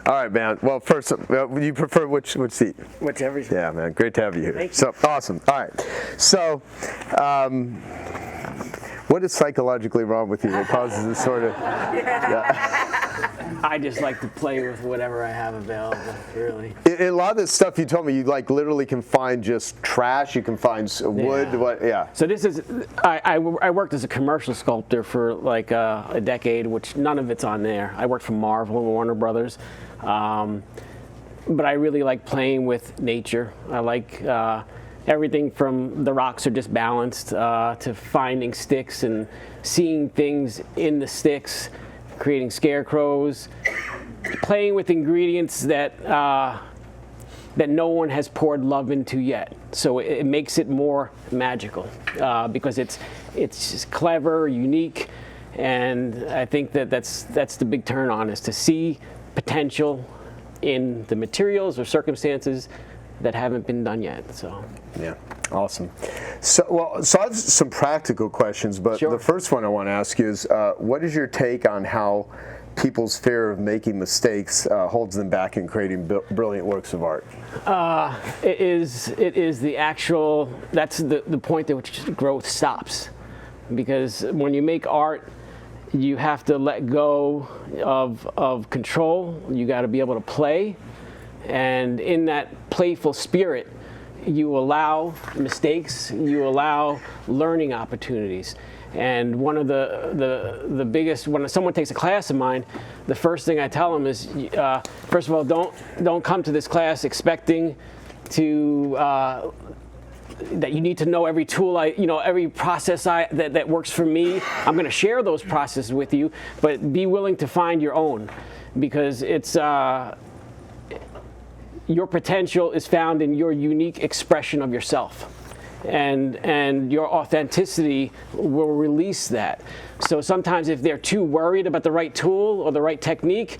All right, man. Well, first, you prefer which seat? Whichever. Yeah, man. Great to have you here. Thank you. So awesome. All right. So, what is psychologically wrong with you that causes this sort of? I just like to play with whatever I have available, really. A lot of this stuff you told me, you like literally can find just trash. You can find wood. Yeah. So this is, I worked as a commercial sculptor for like a decade, which none of it's on there. I worked for Marvel and Warner Brothers. But I really like playing with nature. I like everything from the rocks are just balanced to finding sticks and seeing things in the sticks, creating scarecrows, playing with ingredients that that no one has poured love into yet. So it makes it more magical because it's just clever, unique, and I think that's the big turn on, is to see potential in the materials or circumstances that haven't been done yet. So yeah, awesome. So I have some practical questions, but Sure. The first one I want to ask you is, what is your take on how people's fear of making mistakes holds them back in creating brilliant works of art? It is the actual, that's the point at which growth stops, because when you make art, you have to let go of control. You got to be able to play, and in that playful spirit, you allow mistakes, you allow learning opportunities. And one of the biggest, when someone takes a class of mine, the first thing I tell them is, first of all, don't come to this class expecting to that you need to know every tool, every process that works for me. I'm going to share those processes with you, but be willing to find your own, because it's your potential is found in your unique expression of yourself, and your authenticity will release that. So sometimes if they're too worried about the right tool or the right technique,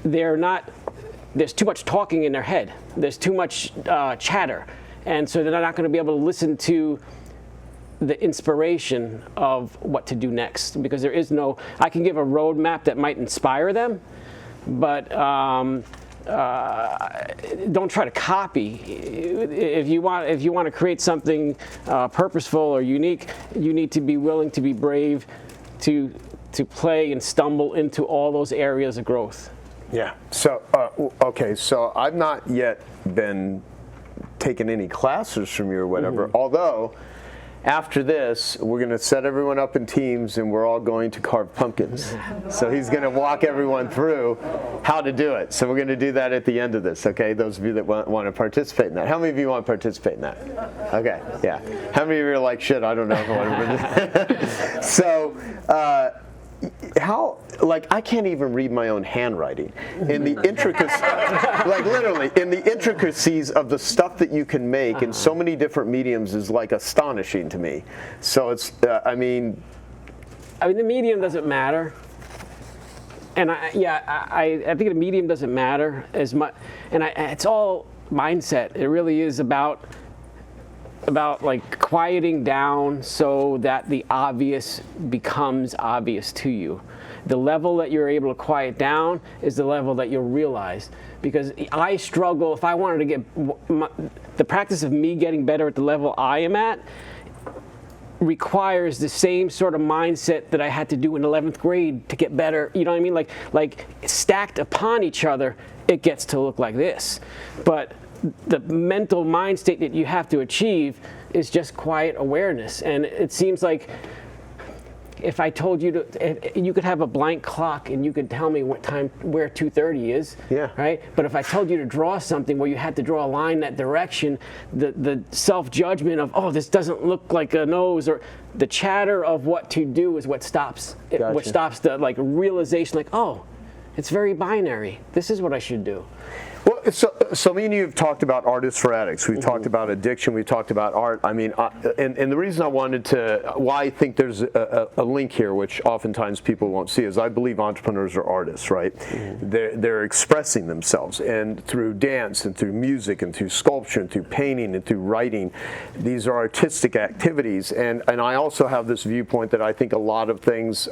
there's too much talking in their head. There's too much chatter. And so they're not going to be able to listen to the inspiration of what to do next, because there is no, I can give a roadmap that might inspire them, but don't try to copy. If you want to create something purposeful or unique, you need to be willing to be brave to play and stumble into all those areas of growth. Yeah. So okay. So I've not yet been taken any classes from you or whatever, although after this we're going to set everyone up in teams and we're all going to carve pumpkins. So he's going to walk everyone through how to do it. So we're going to do that at the end of this, okay? Those of you that want to participate in that. How many of you want to participate in that? Okay, yeah. How many of you are like, shit, I don't know if I want to participate? So I can't even read my own handwriting. In the intricacies, like literally, in the intricacies of the stuff that you can make in so many different mediums is like astonishing to me. So it's, I mean, the medium doesn't matter. And I think the medium doesn't matter as much. And it's all mindset. It really is about like quieting down so that the obvious becomes obvious to you. The level that you're able to quiet down is the level that you'll realize. Because I struggle, if I wanted to get, the practice of me getting better at the level I am at requires the same sort of mindset that I had to do in 11th grade to get better. You know what I mean? Like stacked upon each other, it gets to look like this. But the mental mind state that you have to achieve is just quiet awareness. And it seems like if I told you you could have a blank clock and you could tell me where 2:30 is, yeah, right? But if I told you to draw something where you had to draw a line that direction, the self-judgment of, oh, this doesn't look like a nose, or the chatter of what to do is what stops it, Gotcha. what stops the realization, like, oh, it's very binary. This is what I should do. Well, so me and you have talked about artists for addicts. We've talked about addiction. We've talked about art. I mean, and the reason I wanted to, why I think there's a link here, which oftentimes people won't see, is I believe entrepreneurs are artists, right? They're expressing themselves, and through dance and through music and through sculpture and through painting and through writing, these are artistic activities. And I also have this viewpoint that I think a lot of things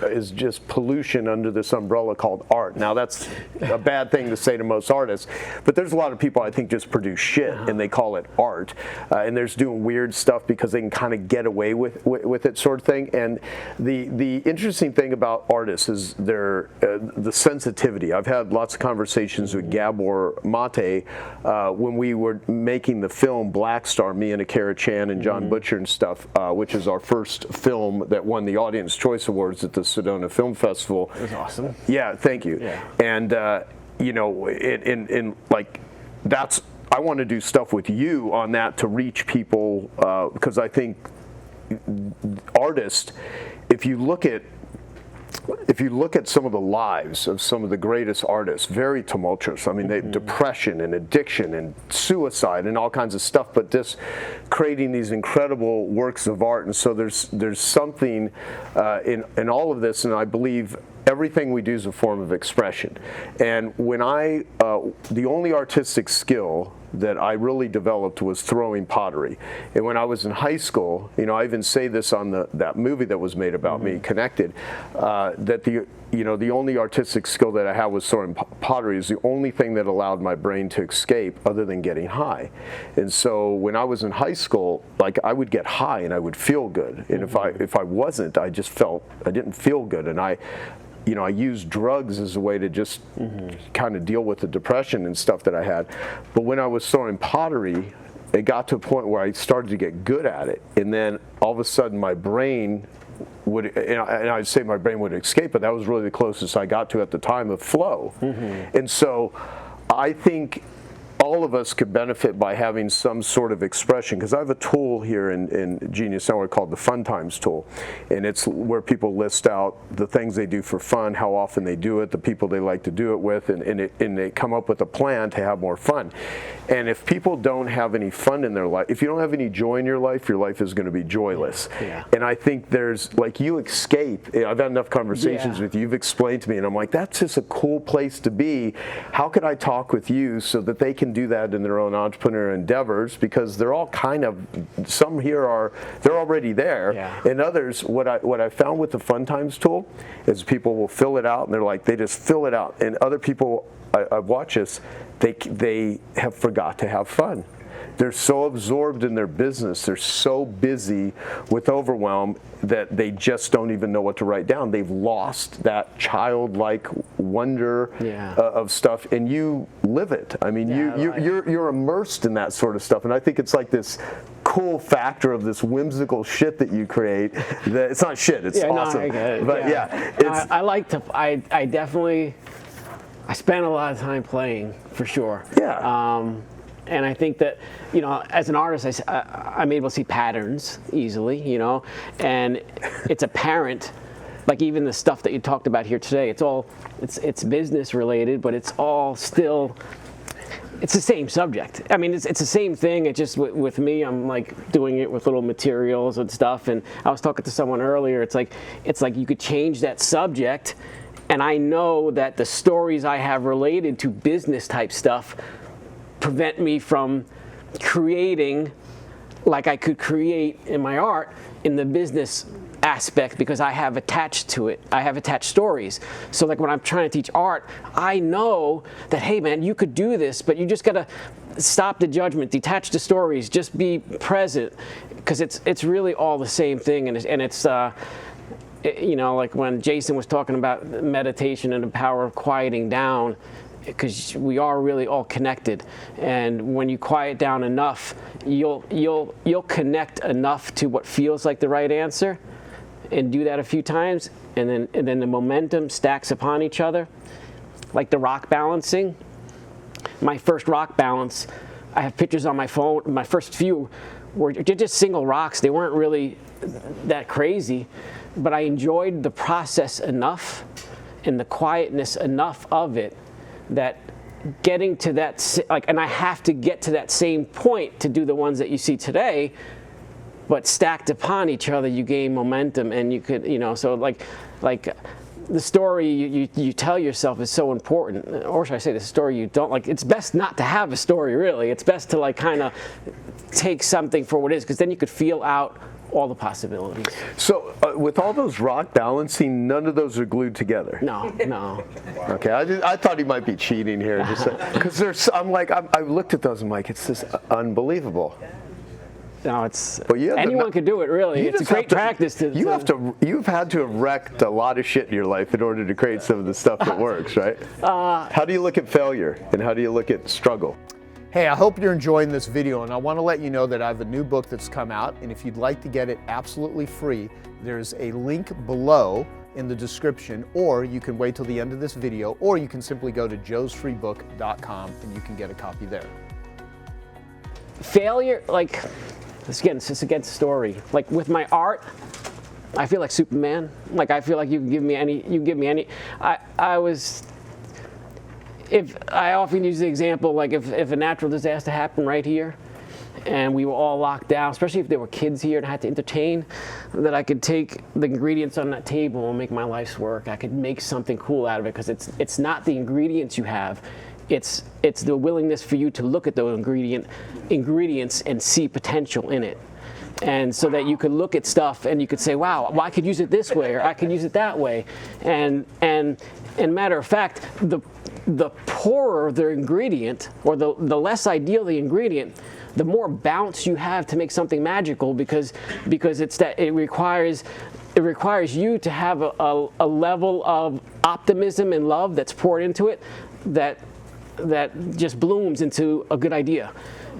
is just pollution under this umbrella called art. Now that's a bad thing to say to most artists. But there's a lot of people I think just produce shit and they call it art, and they're just doing weird stuff because they can kind of get away with it, sort of thing. And the interesting thing about artists is their the sensitivity. I've had lots of conversations with Gabor Mate when we were making the film Black Star, me and Akira Chan and John Butcher and stuff, which is our first film that won the Audience Choice Awards at the Sedona Film Festival. It was awesome. Yeah, thank you. Yeah. And you know, in like, that's, I want to do stuff with you on that to reach people, because I think artists, if you look at some of the lives of some of the greatest artists, very tumultuous. I mean, depression and addiction and suicide and all kinds of stuff, but just creating these incredible works of art. And so there's something in all of this, and I believe everything we do is a form of expression. And when the only artistic skill that I really developed was throwing pottery. And when I was in high school, you know, I even say this on that movie that was made about me, Connected, that the only artistic skill that I had was throwing pottery. Is the only thing that allowed my brain to escape other than getting high. And so when I was in high school, like, I would get high and I would feel good. And if I wasn't, I didn't feel good. And I used drugs as a way to just kind of deal with the depression and stuff that I had. But when I was throwing pottery, it got to a point where I started to get good at it. And then all of a sudden my brain would, and I'd say my brain would escape, but that was really the closest I got to at the time of flow. And so I think all of us could benefit by having some sort of expression, because I have a tool here in Genius Network called the Fun Times tool, and it's where people list out the things they do for fun, how often they do it, the people they like to do it with, and they come up with a plan to have more fun. And if people don't have any fun in their life, if you don't have any joy in your life is going to be joyless. Yeah. And I think there's, like, you escape. I've had enough conversations with you. You've explained to me, and I'm like, that's just a cool place to be. How could I talk with you so that they can do that in their own entrepreneur endeavors? Because they're all kind of, some here they're already there. Yeah. And others, what I found with the Fun Times tool is people will fill it out, and they're like, they just fill it out. And other people, I've watched this, they have forgot to have fun. They're so absorbed in their business, they're so busy with overwhelm that they just don't even know what to write down. They've lost that childlike wonder of stuff, and you live it. I mean, you're immersed in that sort of stuff, and I think it's like this cool factor of this whimsical shit that you create. That it's not shit, it's awesome. No, I get it. But I definitely. I spend a lot of time playing, for sure. Yeah. And I think that, you know, as an artist, I'm able to see patterns easily, you know, and it's apparent, like even the stuff that you talked about here today, it's business related, but it's all still, it's the same subject. I mean, it's the same thing. It's just with me, I'm like doing it with little materials and stuff. And I was talking to someone earlier, it's like you could change that subject. And I know that the stories I have related to business type stuff prevent me from creating like I could create in my art in the business aspect, because I have attached to it. I have attached stories. So like when I'm trying to teach art, I know that, hey man, you could do this, but you just gotta stop the judgment, detach the stories, just be present, because it's really all the same thing, and it's you know, like when Jason was talking about meditation and the power of quieting down, because we are really all connected, and when you quiet down enough, you'll connect enough to what feels like the right answer, and do that a few times, and then the momentum stacks upon each other, like the rock balancing. My first rock balance, I have pictures on my phone. My first few were just single rocks. They weren't really that crazy, but I enjoyed the process enough and the quietness enough of it that getting to that, and I have to get to that same point to do the ones that you see today, but stacked upon each other, you gain momentum, and you could, so like the story you tell yourself is so important, or should I say the story you don't like. It's best not to have a story, really. It's best to like kind of take something for what it is, because then you could feel out all the possibilities. So with all those rock balancing, none of those are glued together? No. Okay, I thought he might be cheating here, because I looked at those, I'm like, it's just unbelievable. No, anyone could do it, really. It's a great practice. You've had to have wrecked a lot of shit in your life in order to create some of the stuff that works, right? How do you look at failure, and how do you look at struggle? Hey, I hope you're enjoying this video, and I want to let you know that I have a new book that's come out, and if you'd like to get it absolutely free, there's a link below in the description, or you can wait till the end of this video, or you can simply go to joesfreebook.com and you can get a copy there. Failure, it's against story. Like with my art, I feel like Superman. Like I feel like you can give me any. If I often use the example, like if a natural disaster happened right here, and we were all locked down, especially if there were kids here and I had to entertain, that I could take the ingredients on that table and make my life's work. I could make something cool out of it, because it's not the ingredients you have, it's the willingness for you to look at those ingredients and see potential in it. And so that you could look at stuff and you could say, wow, well, I could use it this way, or I could use it that way. And matter of fact, the poorer the ingredient, or the less ideal the ingredient, the more bounce you have to make something magical, because it requires you to have a level of optimism and love that's poured into it that just blooms into a good idea.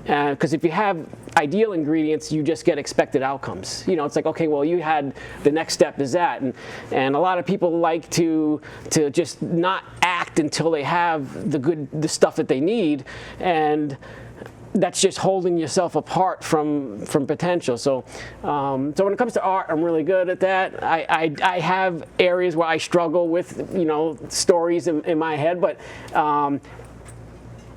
Because if you have ideal ingredients, you just get expected outcomes. It's like, okay, well, you had the next step is that, and a lot of people like to just not act until they have the stuff that they need, and that's just holding yourself apart from potential. So when it comes to art, I'm really good at that. I have areas where I struggle with stories in my head, but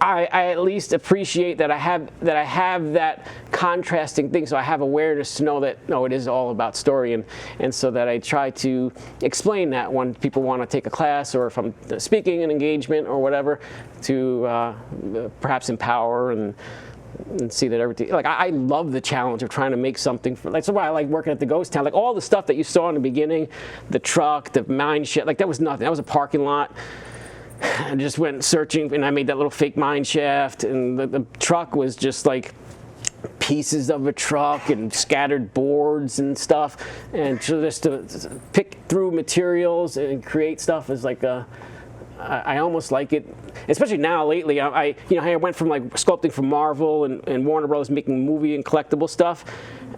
I at least appreciate that I have that contrasting thing, so I have awareness to know that no, it is all about story, and so that I try to explain that when people want to take a class, or if I'm speaking an engagement or whatever, to perhaps empower and see that everything, like I love the challenge of trying to make something that's why I like working at the ghost town. Like all the stuff that you saw in the beginning, the truck, the mine shit, like that was nothing. That was a parking lot. I just went searching, and I made that little fake mine shaft, and the truck was just like pieces of a truck and scattered boards and stuff, and just to pick through materials and create stuff is like I almost like it, especially now lately. I went from like sculpting for Marvel and Warner Bros. Making movie and collectible stuff,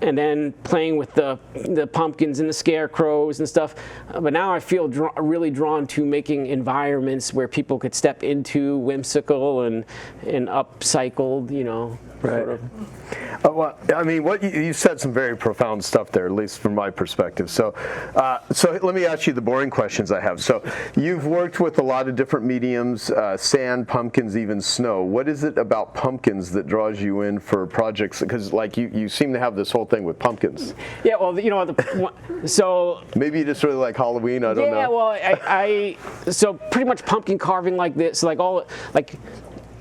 and then playing with the pumpkins and the scarecrows and stuff. But now I feel really drawn to making environments where people could step into, whimsical and upcycled, Right. Sort of. Well, I mean, what you said some very profound stuff there, at least from my perspective. So let me ask you the boring questions I have. So you've worked with a lot of different mediums, sand, pumpkins, even snow. What is it about pumpkins that draws you in for projects? Because like you seem to have this whole thing with pumpkins. Yeah, well, so maybe you just really like Halloween. I don't know. Yeah, well, so pretty much pumpkin carving like this, like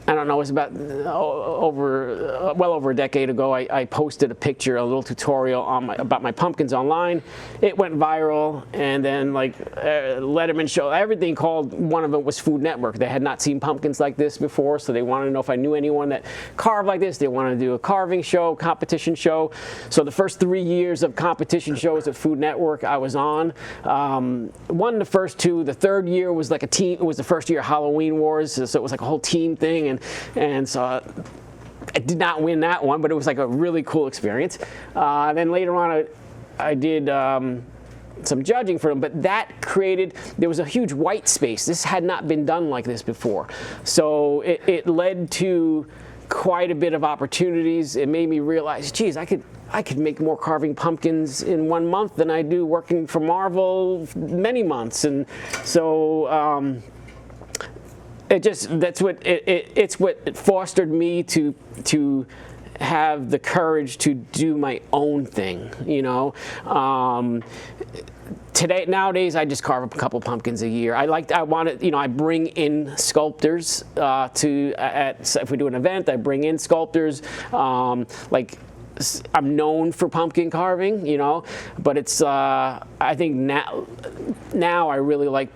I don't know, it was about well over a decade ago, I posted a picture, a little tutorial about my pumpkins online. It went viral, and then like Letterman show, everything called, one of it was Food Network. They had not seen pumpkins like this before, so they wanted to know if I knew anyone that carved like this. They wanted to do a carving show, competition show. So the first 3 years of competition shows at Food Network I was on. Won the first two. The third year was like a team. It was the first year of Halloween Wars, so it was like a whole team thing. And so I did not win that one, but it was like a really cool experience. Then later on, I did some judging for them, but there was a huge white space. This had not been done like this before. So it led to quite a bit of opportunities. It made me realize, geez, I could make more carving pumpkins in 1 month than I do working for Marvel many months. And so it's what fostered me to have the courage to do my own thing, you know. Nowadays, I just carve up a couple pumpkins a year. I bring in sculptors if we do an event, I bring in sculptors. I'm known for pumpkin carving, you know, but it's, I think now I really like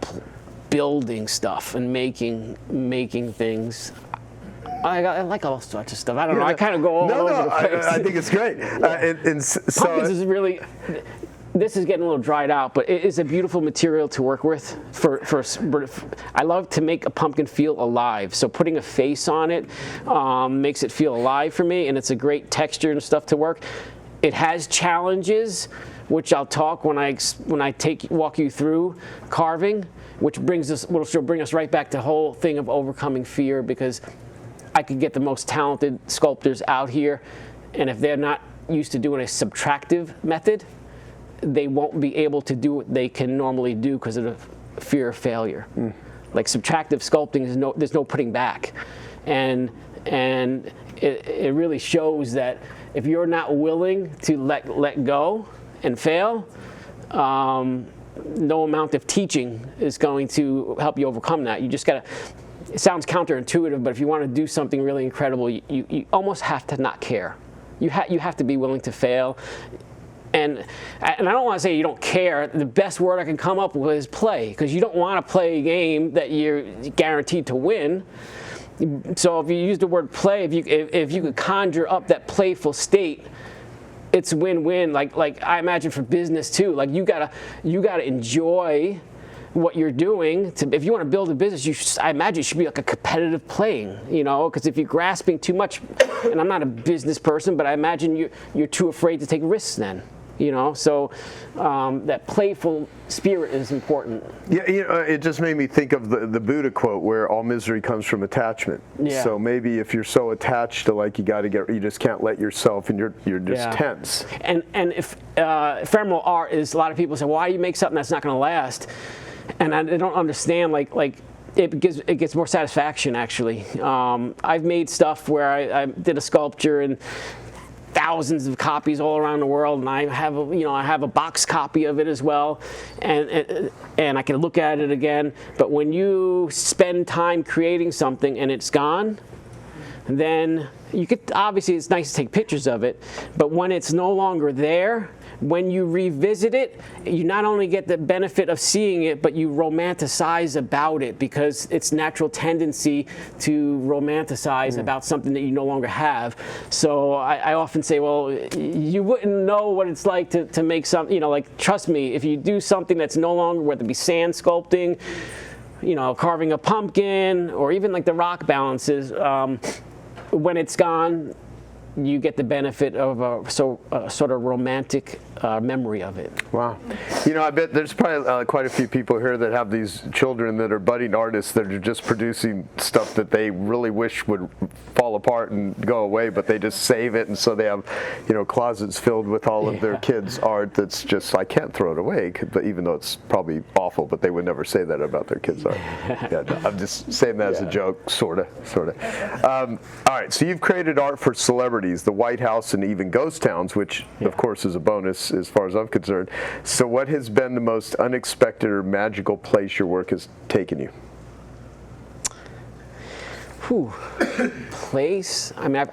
building stuff and making things. I like all sorts of stuff. I don't know. I kind of go all over the place. I think it's great. Pumpkins is really. This is getting a little dried out, but it is a beautiful material to work with. I love to make a pumpkin feel alive. So putting a face on it makes it feel alive for me, and it's a great texture and stuff to work. It has challenges, which I'll talk when I walk you through carving, which bring us right back to the whole thing of overcoming fear, because I could get the most talented sculptors out here, and if they're not used to doing a subtractive method, they won't be able to do what they can normally do because of the fear of failure. Like subtractive sculpting, there's no putting back, and it really shows that if you're not willing to let go and fail, no amount of teaching is going to help you overcome that. You just gotta. It sounds counterintuitive, but if you want to do something really incredible, you almost have to not care. You have to be willing to fail. And I don't want to say you don't care. The best word I can come up with is play, because you don't want to play a game that you're guaranteed to win. So if you use the word play, if you could conjure up that playful state, it's win-win. Like I imagine for business too. Like you gotta enjoy what you're doing. If you want to build a business, I imagine it should be like a competitive playing, you know, because if you're grasping too much, and I'm not a business person, but I imagine you're too afraid to take risks then, you know. So that playful spirit is important. Yeah, you know, it just made me think of the Buddha quote where all misery comes from attachment. Yeah. So maybe if you're so attached to, like, you just can't let yourself, and you're just tense. And if ephemeral art is, a lot of people say, why do you make something that's not going to last? And I don't understand, like it gets more satisfaction, actually. I've made stuff where I did a sculpture and thousands of copies all around the world, and I have a box copy of it as well, and I can look at it again. But when you spend time creating something and it's gone, then you could, obviously it's nice to take pictures of it, but when it's no longer there, when you revisit it, you not only get the benefit of seeing it, but you romanticize about it, because it's natural tendency to romanticize about something that you no longer have. So I often say, well, you wouldn't know what it's like to make something, you know, like, trust me, if you do something that's no longer, whether it be sand sculpting, you know, carving a pumpkin, or even like the rock balances, when it's gone, you get the benefit of a sort of romantic memory of it. Wow. You know, I bet there's probably quite a few people here that have these children that are budding artists that are just producing stuff that they really wish would fall apart and go away, but they just save it, and so they have, you know, closets filled with all of their kids' art that's just, I can't throw it away, but even though it's probably awful, but they would never say that about their kids' art. Yeah, no, I'm just saying that as a joke, sort of. All right, so you've created art for celebrities, the White House, and even ghost towns, which of course is a bonus as far as I'm concerned. So what has been the most unexpected or magical place your work has taken you? Place? I mean,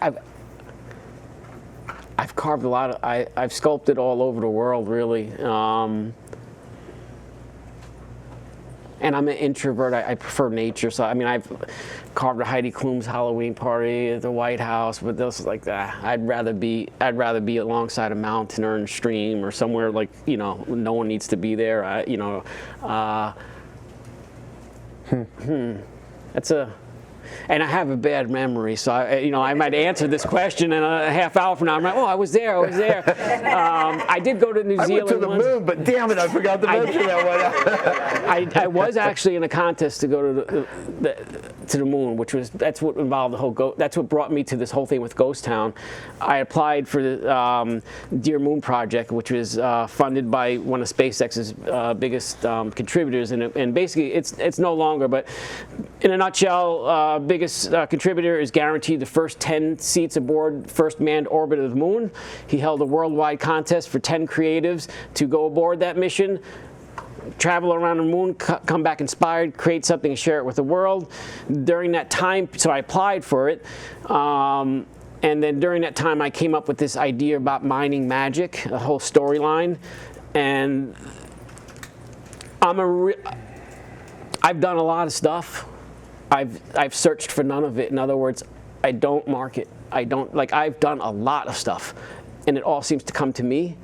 I've carved a lot of, I've sculpted all over the world, really. And I'm an introvert. I prefer nature. So I mean, I've carved a Heidi Klum's Halloween party at the White House, but this is like that. I'd rather be alongside a mountain or a stream or somewhere, like, you know, no one needs to be there. That's a. And I have a bad memory, so I might answer this question in a half hour from now. I'm like, oh, I was there. I did go to New Zealand. I went to the moon, but damn it, I forgot to mention that one. I was actually in a contest to go to the moon, that's what involved the whole that's what brought me to this whole thing with Ghost Town. I applied for the Dear Moon project, which was funded by one of SpaceX's biggest contributors, and basically it's no longer, but in a nutshell, biggest contributor is guaranteed the first 10 seats aboard first manned orbit of the moon. He held a worldwide contest for 10 creatives to go aboard that mission, travel around the moon, come back inspired, create something, and share it with the world. During that time, so I applied for it. And then during that time, I came up with this idea about mining magic, a whole storyline. And I've done a lot of stuff. I've searched for none of it. In other words, I don't market. I've done a lot of stuff, and it all seems to come to me.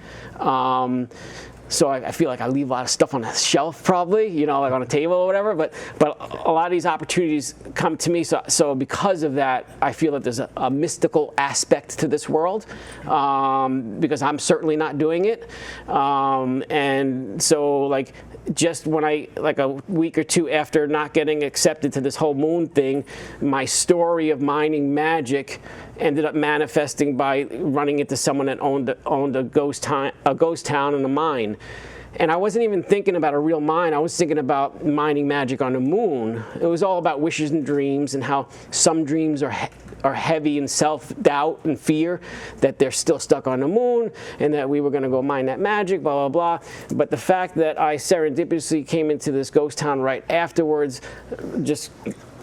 So I feel like I leave a lot of stuff on the shelf, probably, you know, like on a table or whatever. But a lot of these opportunities come to me. So because of that, I feel that there's a mystical aspect to this world, because I'm certainly not doing it. And so, like, just when like a week or two after not getting accepted to this whole moon thing, my story of mining magic ended up manifesting by running into someone that owned a ghost town and a mine. And I wasn't even thinking about a real mine. I was thinking about mining magic on the moon. It was all about wishes and dreams, and how some dreams are heavy in self-doubt and fear that they're still stuck on the moon, and that we were going to go mine that magic, blah, blah, blah. But the fact that I serendipitously came into this ghost town right afterwards,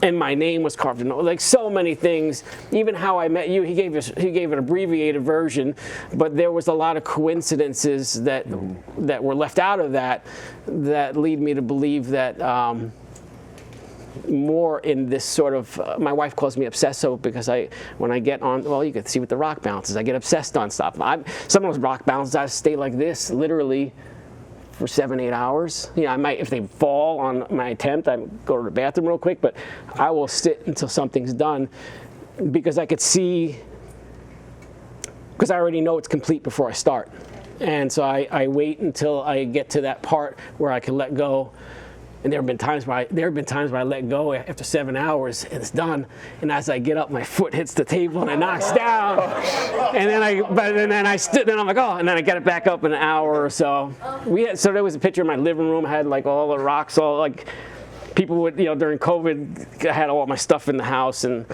and my name was carved in, like so many things. Even how I met you, he gave an abbreviated version, but there was a lot of coincidences that were left out of that lead me to believe that more in this sort of, my wife calls me obsessive, because when I get on, well, you can see with the rock bounces, I get obsessed on stuff. Some of those rock bounces, I stay like this, literally, for 7-8 hours. You know, I might, if they fall on my attempt, I go to the bathroom real quick, but I will sit until something's done, because I could see, because I already know it's complete before I start. And so I wait until I get to that part where I can let go. And there have been times where I let go after 7 hours and it's done. And as I get up, my foot hits the table and it knocks down. And then I'm like, oh, and then I get it back up in an hour or so. So there was a picture in my living room. I had like all the rocks, all like people would, you know, during COVID, I had all my stuff in the house, and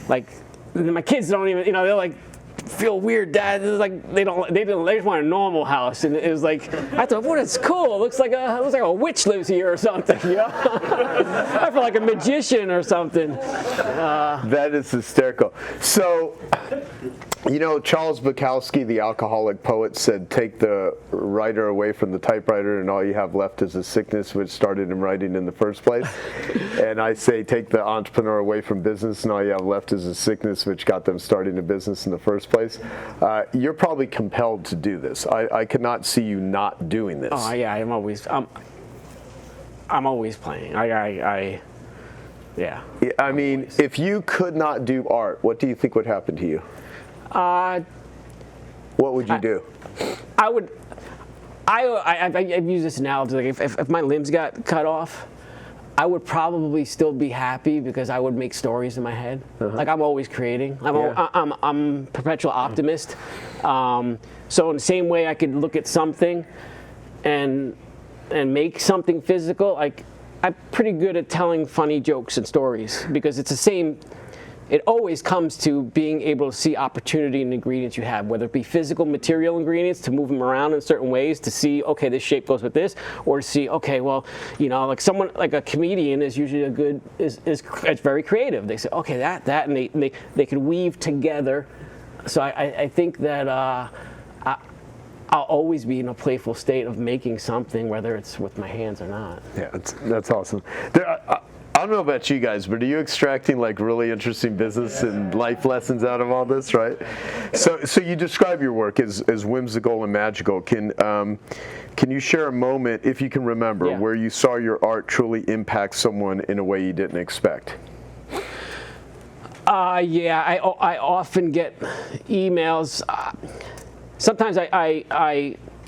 like my kids don't even, you know, they're like, feel weird, Dad. It's like they just want a normal house, and it was like, I thought, what, it's cool. It looks like a witch lives here or something. You know? I feel like a magician or something. That is hysterical. So, you know, Charles Bukowski, the alcoholic poet, said, take the writer away from the typewriter and all you have left is a sickness which started him writing in the first place. And I say, take the entrepreneur away from business and all you have left is a sickness which got them starting a business in the first place. You're probably compelled to do this. I could not see you not doing this. Oh yeah, I'm always playing. Yeah. I mean, if you could not do art, what do you think would happen to you? What would you do? I've used this analogy. Like if my limbs got cut off, I would probably still be happy, because I would make stories in my head. Like I'm always creating. I'm a perpetual optimist. So in the same way I could look at something and make something physical, I'm pretty good at telling funny jokes and stories, because it's the same. It always comes to being able to see opportunity in the ingredients you have, whether it be physical material ingredients to move them around in certain ways, to see, okay, this shape goes with this, or to see, okay, well, you know, like someone, like a comedian is usually is very creative. They say, okay, that, and they can weave together. So I think that I'll always be in a playful state of making something, whether it's with my hands or not. Yeah, that's awesome. I don't know about you guys, but are you extracting like really interesting business and life lessons out of all this, right? So you describe your work as whimsical and magical. Can you share a moment, if you can remember, where you saw your art truly impact someone in a way you didn't expect? Yeah, I often get emails. Sometimes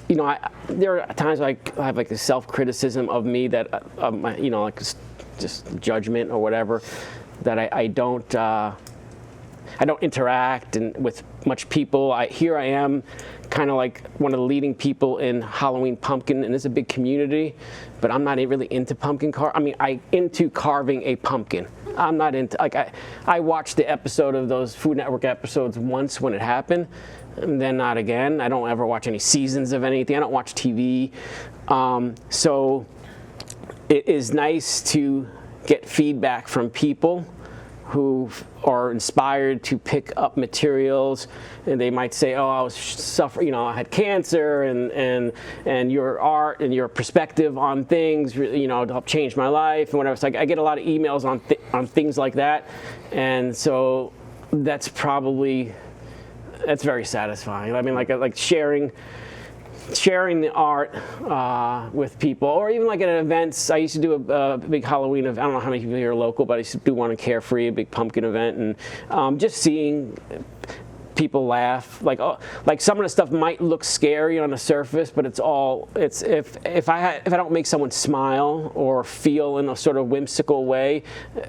you know, there are times I have like a self-criticism of me that, you know, like just judgment or whatever, that I don't don't interact with much people. Here I am, kind of like one of the leading people in Halloween pumpkin, and it's a big community, but I'm not really into pumpkin I'm into carving a pumpkin. I'm not into, like, I watched the episode of those Food Network episodes once when it happened, and then not again. I don't ever watch any seasons of anything. I don't watch TV. So it is nice to get feedback from people who are inspired to pick up materials, and they might say, "Oh, I was suffering, I had cancer, and your art and your perspective on things, helped change my life," and whatever. So I get a lot of emails on things like that, and so that's very satisfying. I mean, like sharing the art with people, or even like at events. I used to do a big Halloween event. I don't know how many people here are local, but I used to do one in Carefree, a big pumpkin event, and just seeing people laugh. Like some of the stuff might look scary on the surface, but if I don't make someone smile or feel in a sort of whimsical way,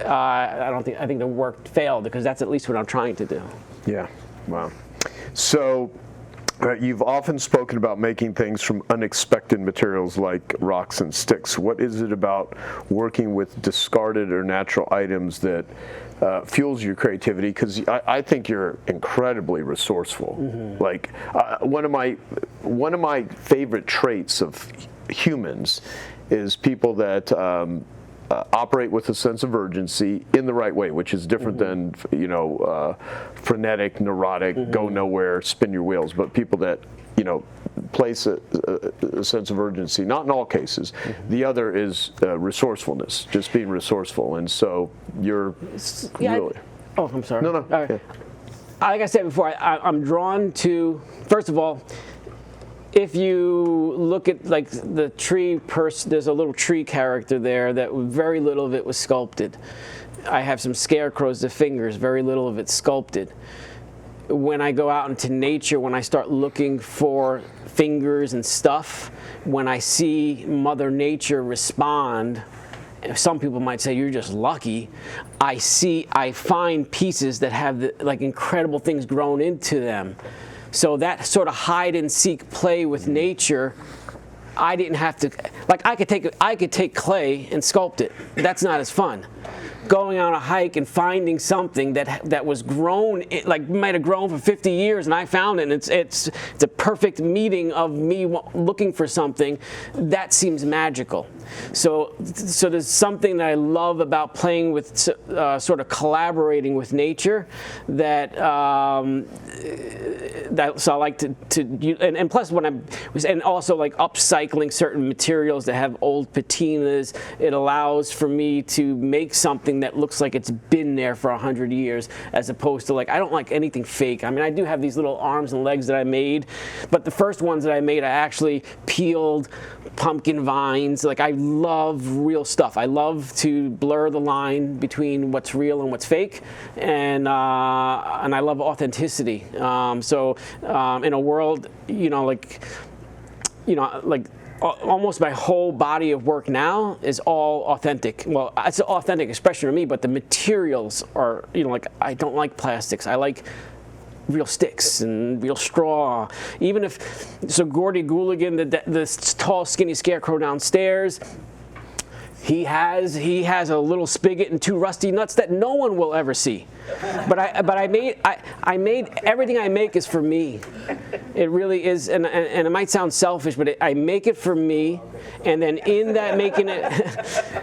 I think the work failed, because that's at least what I'm trying to do. Yeah. Wow. So. You've often spoken about making things from unexpected materials like rocks and sticks. What is it about working with discarded or natural items that fuels your creativity? Because I think you're incredibly resourceful. Mm-hmm. Like one of my favorite traits of humans is people that operate with a sense of urgency in the right way, which is different than frenetic, neurotic, go nowhere, spin your wheels. But people that place a sense of urgency, not in all cases. The other is resourcefulness, just being resourceful, and so you're really. I'm sorry. No. Right. Yeah. Like I said before, I'm drawn to, first of all, if you look at like the tree there's a little tree character there that very little of it was sculpted. I have some scarecrows of fingers, very little of it sculpted. When I go out into nature, when I start looking for fingers and stuff, when I see Mother Nature respond, some people might say you're just lucky. I find pieces that have incredible things grown into them. So that sort of hide and seek play with nature, I didn't have to, I could take clay and sculpt it. That's not as fun. Going on a hike and finding something that was grown, might have grown for 50 years, and I found it, and it's a perfect meeting of me looking for something, that seems magical. So there's something that I love about playing with, sort of collaborating with nature, that so I like to and plus and also like upcycling certain materials that have old patinas, it allows for me to make something that looks like it's been there for 100 years, as opposed to I don't like anything fake. I mean, I do have these little arms and legs that I made, but the first ones that I made, I actually peeled pumpkin vines. I love real stuff. I love to blur the line between what's real and what's fake, and I love authenticity. So in a world, almost my whole body of work now is all authentic. Well, it's an authentic expression of me, but the materials are, I don't like plastics. I like real sticks and real straw. Even so Gordy Gooligan, the tall, skinny scarecrow downstairs, he has a little spigot and 2 rusty nuts that no one will ever see. But I made everything I make is for me. It really is, and it might sound selfish, but I make it for me, and then in that making it,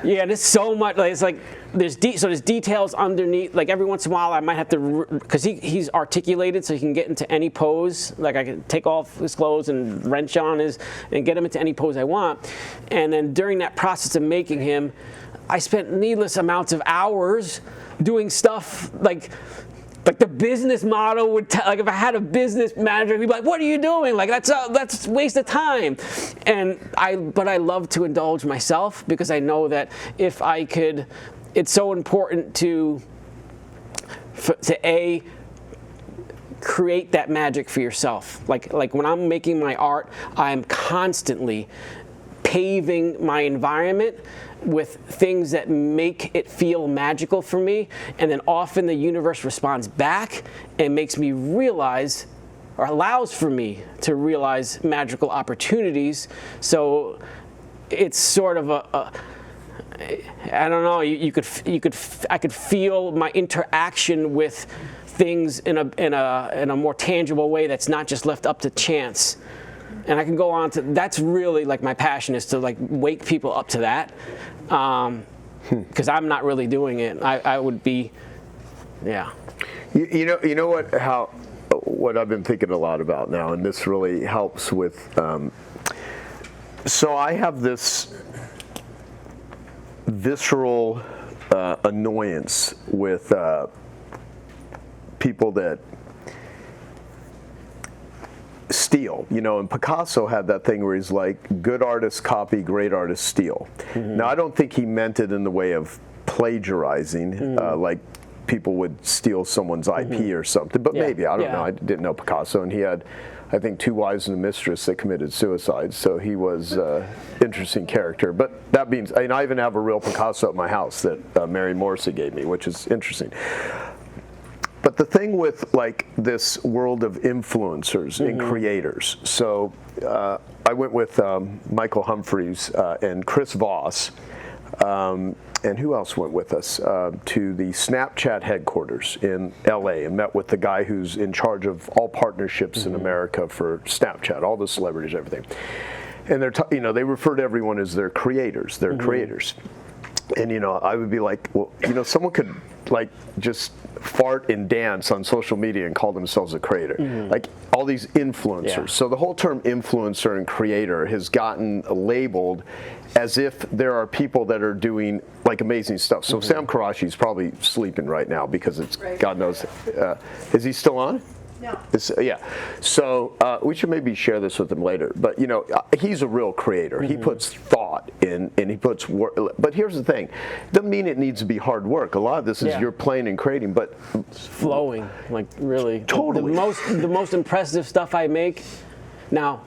yeah, there's so much. It's like there's details underneath. Like every once in a while, I might have to, because he's articulated, so he can get into any pose. Like I can take off his clothes and wrench on and get him into any pose I want. And then during that process of making him, I spent needless amounts of hours doing stuff like the business model would if I had a business manager, he'd be like, "What are you doing? That's a waste of time." But I love to indulge myself, because I know that if I could, it's so important to create that magic for yourself. Like when I'm making my art, I'm constantly paving my environment with things that make it feel magical for me, and then often the universe responds back and makes me realize, or allows for me to realize, magical opportunities. So it's sort of I don't know. I could feel my interaction with things in a more tangible way that's not just left up to chance. And I can go on to, that's really like my passion, is to like wake people up to that. Because I'm not really doing it. I would be, yeah. You know what I've been thinking a lot about now, and this really helps with, so I have this visceral annoyance with people that steal, and Picasso had that thing where he's like, good artists copy, great artists steal. Now, I don't think he meant it in the way of plagiarizing, like people would steal someone's IP or something, but maybe, I don't know. I didn't know Picasso, and he had, I think, 2 wives and a mistress that committed suicide, so he was an interesting character. But that means, I even have a real Picasso at my house that Mary Morrissey gave me, which is interesting. But the thing with like this world of influencers and creators, so I went with Michael Humphreys and Chris Voss, and who else went with us to the Snapchat headquarters in LA and met with the guy who's in charge of all partnerships in America for Snapchat, all the celebrities, everything. And they're they refer to everyone as their creators, creators. And I would be like, well, someone could like just fart and dance on social media and call themselves a creator. Like all these influencers. Yeah. So the whole term influencer and creator has gotten labeled as if there are people that are doing like amazing stuff. So Sam Karashi's probably sleeping right now because it's God knows. Is he still on? No. Yeah. So we should maybe share this with him later. But he's a real creator. He puts thought in, and he puts work. But here's the thing: doesn't mean it needs to be hard work. A lot of this is you're playing and creating, but it's flowing, like really. Totally. The most impressive stuff I make now.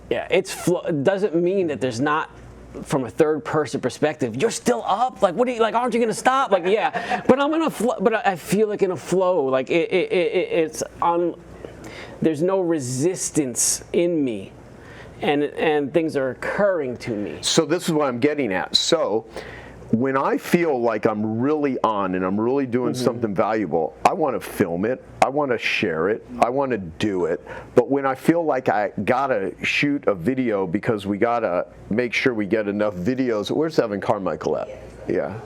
Yeah, it doesn't mean that there's not. From a third person perspective, you're still up. Like, what are you like? Aren't you gonna stop? Like, yeah, but I'm gonna. But I feel like in a flow. Like it's on. There's no resistance in me, and things are occurring to me. So this is what I'm getting at. So when I feel like I'm really on and I'm really doing something valuable, I want to film it. I want to share it. I want to do it. But when I feel like I gotta shoot a video because we gotta make sure we get enough videos, where's Evan Carmichael at? Yeah.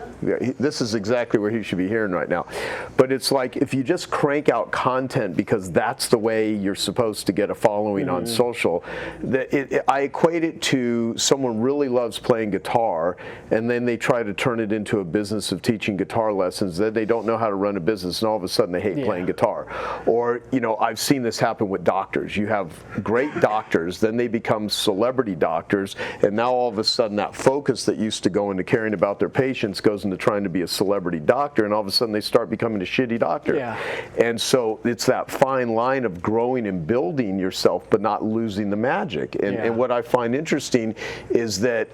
This is exactly where he should be hearing right now. But it's like if you just crank out content because that's the way you're supposed to get a following on social, I equate it to someone really loves playing guitar and then they try to turn it into a business of teaching guitar lessons. Then they don't know how to run a business and all of a sudden they hate playing guitar. Or, I've seen this happen with doctors. You have great doctors, then they become celebrity doctors, and now all of a sudden that focus that used to go into caring about their patients goes into trying to be a celebrity doctor, and all of a sudden they start becoming a shitty doctor. Yeah. And so it's that fine line of growing and building yourself but not losing the magic. And what I find interesting is that,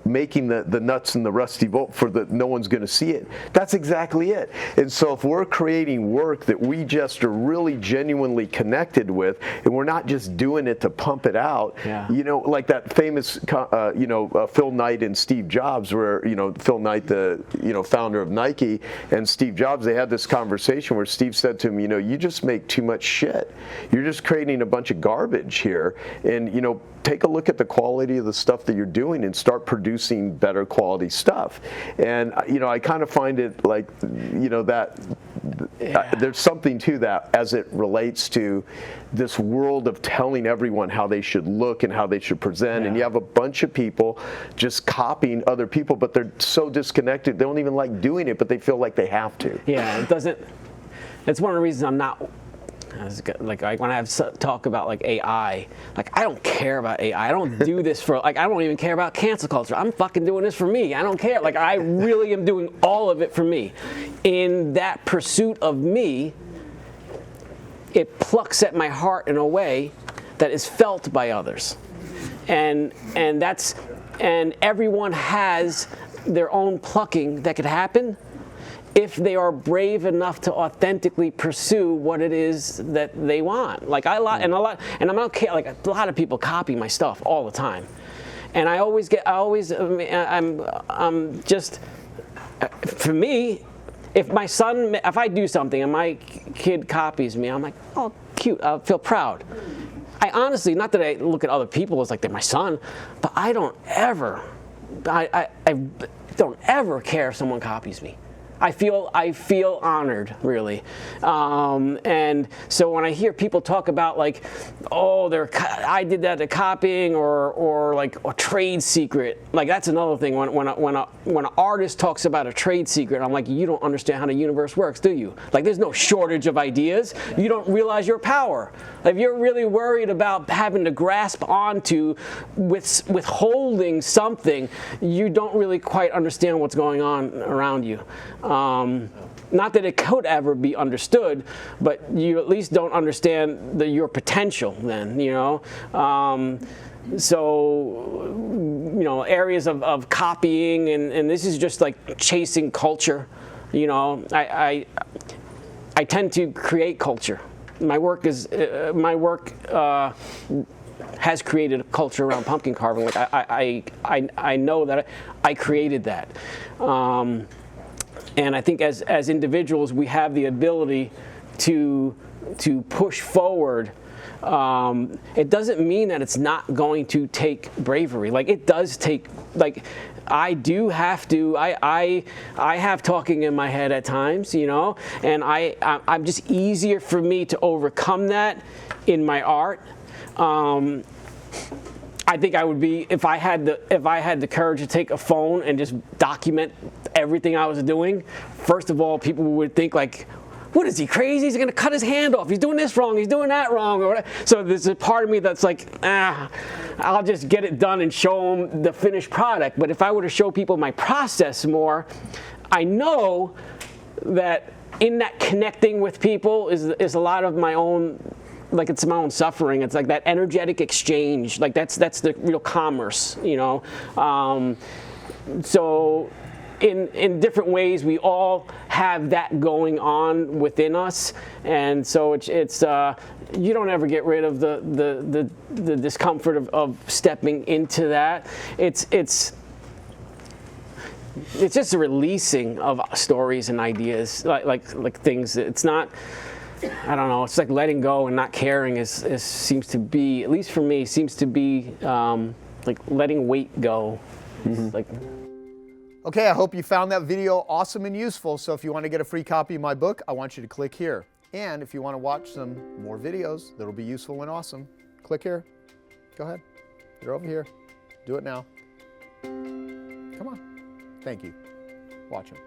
making the nuts and the rusty bolt for the no one's going to see it, that's exactly it. And so if we're creating work that we just are really genuinely connected with, and we're not just doing it to pump it out, like that famous Phil Knight and Steve Jobs, where Phil Knight, the founder of Nike, and Steve Jobs, they had this conversation where Steve said to him, you just make too much shit. You're just creating a bunch of garbage here, and take a look at the quality of the stuff that you're doing and start producing better quality stuff. And I kind of find it like that there's something to that as it relates to this world of telling everyone how they should look and how they should present. And you have a bunch of people just copying other people, but they're so disconnected, they don't even like doing it, but they feel like they have to. Yeah, it doesn't. That's one of the reasons I'm not. Like when I have talk about like AI, like I don't care about AI. I don't do this for I don't even care about cancel culture. I'm fucking doing this for me. I don't care. Like I really am doing all of it for me. In that pursuit of me, it plucks at my heart in a way that is felt by others. and everyone has their own plucking that could happen if they are brave enough to authentically pursue what it is that they want. Like and I'm not like a lot of people copy my stuff all the time, and I'm just, for me, if I do something and my kid copies me, I'm like, oh, cute, I feel proud. I honestly, not that I look at other people as like they're my son, but I don't ever care if someone copies me. I feel honored, really, and so when I hear people talk about like, oh, I did that to copying, or like a trade secret, like that's another thing. When an artist talks about a trade secret, I'm like, you don't understand how the universe works, do you? Like, there's no shortage of ideas. You don't realize your power. If you're really worried about having to grasp onto withholding something, you don't really quite understand what's going on around you. Not that it could ever be understood, but you at least don't understand your potential then, you know. So, you know, areas of copying, and this is just like chasing culture, you know. I tend to create culture. My work has created a culture around pumpkin carving. Like I know that I created that. And I think as individuals, we have the ability to push forward. It doesn't mean that it's not going to take bravery. Like, it does take, like, I do have to, I have talking in my head at times, you know, and I'm just easier for me to overcome that in my art. I think I would be, if I had the courage to take a phone and just document everything I was doing. First of all, people would think like, what is he, crazy? He's gonna cut his hand off. He's doing this wrong. He's doing that wrong. Or whatever. So there's a part of me that's like, I'll just get it done and show them the finished product. But if I were to show people my process more, I know that in that connecting with people is a lot of my own. Like, it's my own suffering. It's like that energetic exchange. Like, that's the real commerce, you know. So in different ways, we all have that going on within us, and so it's you don't ever get rid of the discomfort of stepping into that. It's just a releasing of stories and ideas, like things. It's not. I don't know. It's like letting go and not caring seems to be, at least for me, seems to be like letting weight go. Mm-hmm. Like. Okay, I hope you found that video awesome and useful. So if you want to get a free copy of my book, I want you to click here. And if you want to watch some more videos that'll be useful and awesome, click here. Go ahead. They're over here. Do it now. Come on. Thank you. Watch them.